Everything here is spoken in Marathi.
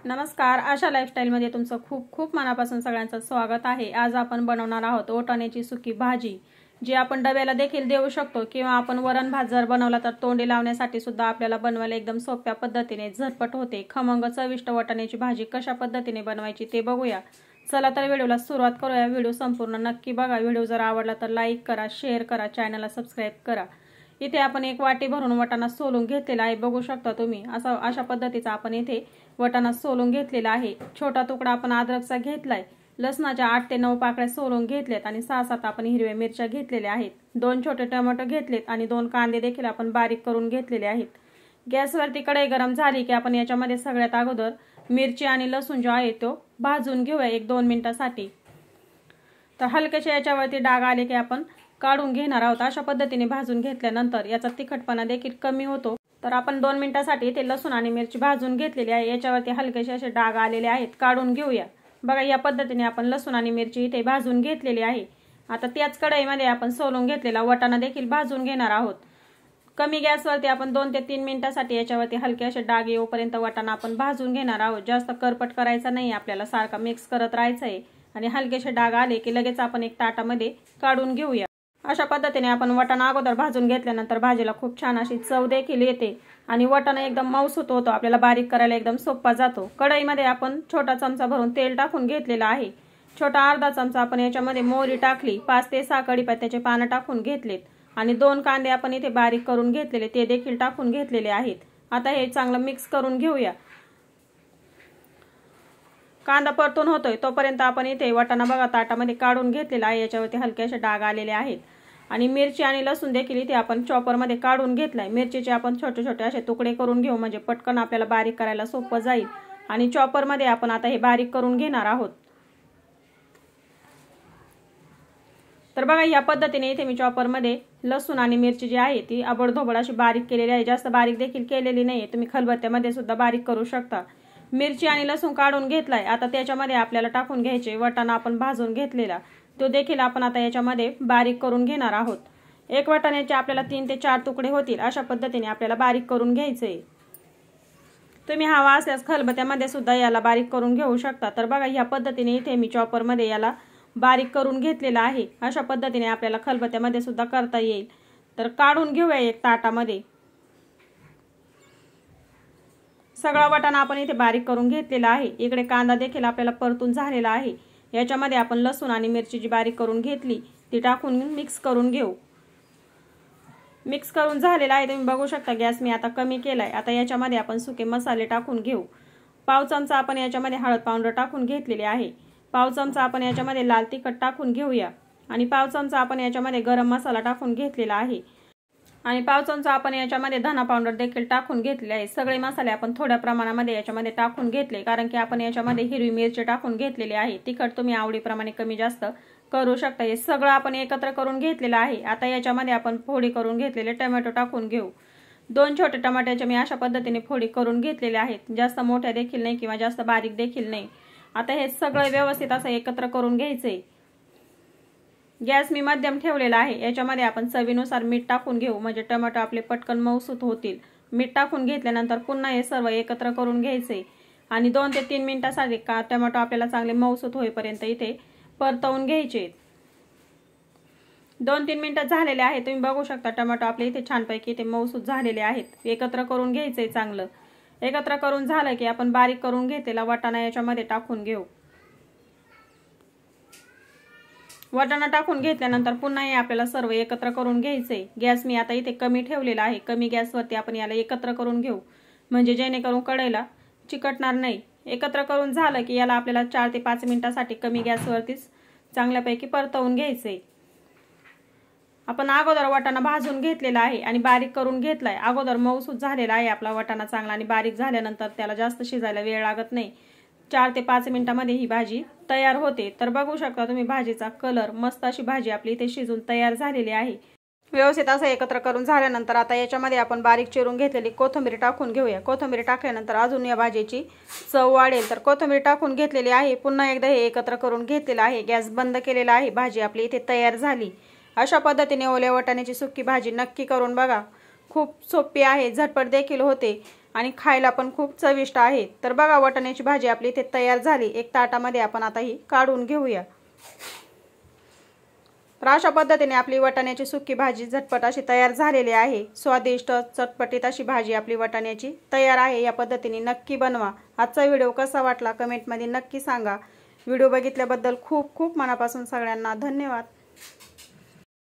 नमस्कार, आशा लाईफस्टाईलमध्ये तुमचं खूप खूप मनापासून सगळ्यांचं स्वागत आहे। आज आपण बनवणार आहोत वाटाण्याची सुकी भाजी, जी आपण डब्याला देखील देऊ शकतो किंवा आपण वरण भात जर बनवला तर तोंडी लावण्यासाठी सुद्धा आपल्याला बनवायला एकदम सोप्या पद्धतीने झटपट होते। खमंग चविष्ट वाटाण्याची भाजी कशा पद्धतीने बनवायची ते बघूया। चला तर व्हिडिओला सुरुवात करूया। व्हिडिओ संपूर्ण नक्की बघा। व्हिडिओ जर आवडला तर लाईक करा, शेअर करा, चॅनलला सबस्क्राइब करा। इथे आपण एक वाटी भरून वाटाणा सोलून घेतलेला आहे, बघू शकता तुम्ही। अशा पद्धतीचा आपण इथे वाटाणा सोलून घेतलेला आहे। छोटा तुकडा आपण अद्रकचा घेतलाय। लसणाच्या 8 ते 9 पाकळ्या सोलून घेतल्यात आणि 6-7 आपण हिरव्या मिरच्या घेतलेल्या आहेत। 2 छोटे टोमॅटो घेतलेत आणि 2 कांदे देखील आपण बारीक करून घेतलेले आहेत। गॅसवरती कढई गरम झाली की आपण याच्यामध्ये सगळ्यात अगोदर मिरची आणि लसूण जो आहे तो भाजून घेऊया 1-2 मिनिटांसाठी। तर हलकेसे याच्यावरती डाग आले की आपण काढून घेणार आहोत। अशा पद्धतीने भाजून घेतल्यानंतर याचा तिखटपणा देखील कमी होतो। तर आपण 2 मिनिटांसाठी ते लसूण आणि मिरची भाजून घेतलेली आहे। याच्यावरती हलकेसे असे डाग आलेले आहेत, काढून घेऊया। बघा, या पद्धतीने आपण लसूण आणि मिरची इथे भाजून घेतलेली आहे। आता त्याच कढईमध्ये आपण सोलून घेतलेला वाटाणा देखील भाजून घेणार आहोत। कमी गॅसवरती आपण 2 ते 3 मिनिटांसाठी याच्यावरती हलके असे डाग येऊपर्यंत वाटाणा आपण भाजून घेणार आहोत। जास्त करपट करायचा नाही, आपल्याला सारखा मिक्स करत राहायचं आहे। आणि हलकेसे डाग आले की लगेच आपण एक ताटामध्ये काढून घेऊया। अशा पद्धतीने आपण वाटाणा अगोदर भाजून घेतल्यानंतर भाजीला खूप छान अशी चव देखील येते आणि वाटाणा एकदम मऊसूत होतो, आपल्याला बारीक करायला एकदम सोपा जातो। कढईमध्ये आपण छोटा चमचा भरून तेल टाकून घेतलेला आहे। छोटा अर्धा चमचा आपण याच्यामध्ये मोहरी टाकली, 5 ते 6 कढीपत्त्याचे पानं टाकून घेतलेत आणि 2 कांदे आपण इथे बारीक करून घेतलेले ते देखील टाकून घेतलेले आहेत। आता हे चांगलं मिक्स करून घेऊया। कांदा परतून होतोय तोपर्यंत आपण इथे वाटाणा बघा ताटामध्ये काढून घेतलेला आहे। याच्यावरती हलके असे डाग आलेले आहेत आणि मिरची आणि लसूण देखील इथे आपण चॉपरमध्ये काढून घेतलाय। मिरचीचे आपण छोटे छोटे असे तुकडे करून घेऊ, म्हणजे पटकन आपल्याला बारीक करायला सोपं जाईल। आणि चॉपरमध्ये आपण आता हे बारीक करून घेणार आहोत। तर बघा, या पद्धतीने इथे मी चॉपरमध्ये लसूण आणि मिरची जी आहे ती आबडधोबड अशी बारीक केलेली आहे, जास्त बारीक देखील केलेली नाहीये। तुम्ही खलबत्त्यामध्ये सुद्धा बारीक करू शकता। मिरची आणि लसूण काढून घेतलाय। आता त्याच्यामध्ये आपल्याला टाकून घ्यायचे वाटाणा आपण भाजून घेतलेला, तो देखील आपण आता याच्यामध्ये बारीक करून घेणार आहोत। एक वाटाण्याचे आपल्याला 3 ते 4 तुकडे होतील, अशा पद्धतीने आपल्याला बारीक करून घ्यायचे। तुम्ही हवा असल्यास खलबत्त्यामध्ये सुद्धा याला बारीक करून घेऊ शकता। तर बघा, ह्या पद्धतीने इथे मी चॉपरमध्ये याला बारीक करून घेतलेला आहे। अशा पद्धतीने आपल्याला खलबत्त्यामध्ये सुद्धा करता येईल। तर काढून घेऊया एक ताटामध्ये। सगळा वाटाणा आपण इथे बारीक करून घेतलेला आहे। इकडे कांदा देखील आपल्याला परतून झालेला आहे। याच्यामध्ये आपण लसूण आणि मिरची जी बारीक करून घेतली ती टाकून मिक्स करून घेऊ। मिक्स करून झालेला आहे, तुम्ही बघू शकता। गॅस मी आता कमी केलाय। आता याच्यामध्ये आपण सुके मसाले टाकून घेऊ। पाव चमचा आपण याच्यामध्ये हळद पावडर टाकून घेतलेली आहे। पाव चमचा आपण याच्यामध्ये लाल तिखट टाकून घेऊया आणि पाव चमचा आपण याच्यामध्ये गरम मसाला टाकून घेतलेला आहे आणि पाव चमचा आपण याच्यामध्ये धना पावडर देखील टाकून घेतले आहे। सगळे मसाले आपण थोड्या प्रमाणामध्ये याच्यामध्ये टाकून घेतले, कारण की आपण याच्यामध्ये हिरवी मिरची टाकून घेतलेली आहे। तिखट तुम्ही आवडीप्रमाणे कमी जास्त करू शकता। हे सगळं आपण एकत्र करून घेतलेलं आहे। आता याच्यामध्ये आपण फोडी करून घेतलेले टोमॅटो टाकून घेऊ। 2 छोटे टमाट्याचे मी अशा पद्धतीने फोडी करून घेतलेले आहेत, जास्त मोठ्या देखील नाही किंवा जास्त बारीक देखील नाही। आता हे सगळं व्यवस्थित असं एकत्र करून घ्यायचंय। गॅस मी मध्यम ठेवलेला आहे। याच्यामध्ये आपण चवीनुसार मीठ टाकून घेऊ, म्हणजे टोमॅटो आपले पटकन मऊसूत होतील। मीठ टाकून घेतल्यानंतर पुन्हा हे सर्व एकत्र करून घ्यायचे आणि 2 ते 3 मिनिटांसाठी टोमॅटो आपल्याला चांगले मऊसूत होईपर्यंत इथे परतवून घ्यायचे। 2-3 मिनिटं झालेले आहे, तुम्ही बघू शकता। टोमॅटो आपले इथे छानपैकी इथे मऊसूत झालेले आहेत। एकत्र करून घ्यायचे चांगलं। एकत्र करून झालं की आपण बारीक करून घेतलेला वाटाणा याच्यामध्ये टाकून घेऊ। वाटाणा टाकून घेतल्यानंतर पुन्हा हे आपल्याला सर्व एकत्र करून घ्यायचे। गॅस मी आता इथे कमी ठेवलेला आहे। कमी गॅसवरती आपण याला एकत्र करून घेऊ, म्हणजे जेणेकरून कढईला चिकटणार नाही। एकत्र करून झालं की याला आपल्याला 4 ते 5 मिनिटांसाठी कमी गॅसवरतीच चांगल्यापैकी परतवून घ्यायचे। आपण अगोदर वाटाणा भाजून घेतलेला आहे आणि बारीक करून घेतलाय। अगोदर मऊसूत झालेला आहे आपला वाटाणा चांगला आणि बारीक झाल्यानंतर त्याला जास्त शिजायला वेळ लागत नाही। 4 ते 5 मिनिटांमध्ये ही भाजी तयार होते। तर बघू शकता तुम्ही भाजीचा कलर, मस्त अशी भाजी आपली इथे शिजून तयार झालेली आहे। व्यवस्थित असं एकत्र करून झाल्यानंतर आता याच्यामध्ये आपण बारीक चिरून घेतलेली कोथिंबीर टाकून घेऊया। कोथिंबीर टाकल्यानंतर अजून या भाजीची चव वाढेल। तर कोथिंबीर टाकून घेतलेली आहे। पुन्हा एकदा हे एकत्र करून घेतलेलं आहे। गॅस बंद केलेला आहे। भाजी आपली इथे तयार झाली। अशा पद्धतीने ओल्या वाटाण्याची सुकी भाजी नक्की करून बघा। खूप सोपी आहे, झटपट देखील होते आणि खायला पण खूप चविष्ट आहे। तर बघा, वाटाण्याची भाजी आपली इथे तयार झाली। एक ताटामध्ये आपण आता ही काढून घेऊया। तर अशा पद्धतीने आपली वाटाण्याची सुकी भाजी झटपट अशी तयार झालेली आहे। स्वादिष्ट चटपटीत अशी भाजी आपली वाटाण्याची तयार आहे। या पद्धतीने नक्की बनवा। आजचा व्हिडिओ कसा वाटला कमेंटमध्ये नक्की सांगा। व्हिडिओ बघितल्याबद्दल खूप खूप मनापासून सगळ्यांना धन्यवाद।